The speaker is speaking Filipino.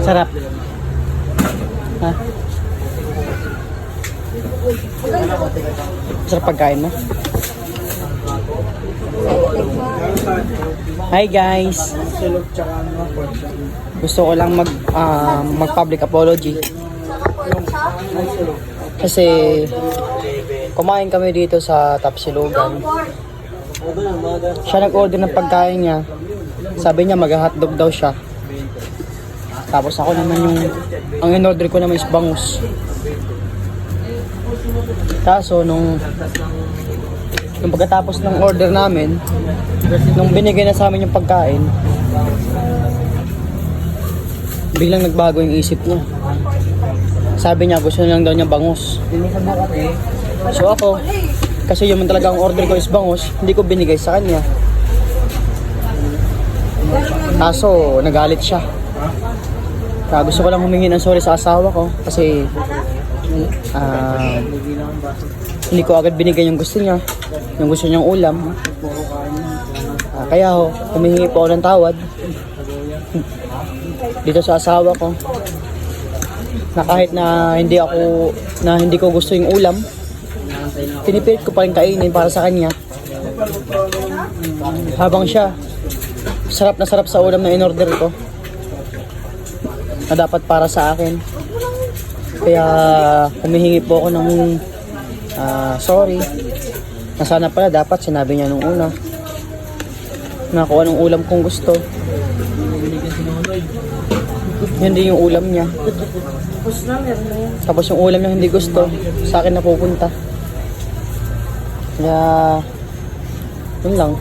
Sarap. Ha? Sarap pagkain mo. Hi guys. Gusto ko lang mag public apology. Kasi kumain kami dito sa Tapsilugan. Siya nag-order ng pagkain niya. Sabi niya mag-hotdog daw siya. Tapos ako naman ang in-order ko naman is bangus. Kaso nung pagkatapos ng order namin, nung binigay na sa amin yung pagkain, biglang nagbago yung isip niya. Sabi niya gusto lang daw niya bangus. So ako, kasi yun talaga ang order ko is bangus, hindi ko binigay sa kanya. Kaso nagalit siya. Kaya gusto ko lang humingi ng sorry sa asawa ko kasi hindi ko agad binigay yung gusto niya, yung gusto niyang ulam. Kaya humingi po ako ng tawad dito sa asawa ko. Na kahit na hindi ko gusto yung ulam, pinipilit ko pa rin kainin para sa kanya. Habang siya, sarap na sarap sa ulam na in-order ko na dapat para sa akin. Kaya humihingi po ako ng sorry. Na sana pala dapat sinabi niya nung una na kung anong ulam kong gusto. Hindi yung ulam niya. Tapos yung ulam niya hindi gusto, sa akin napupunta. Kaya yun lang.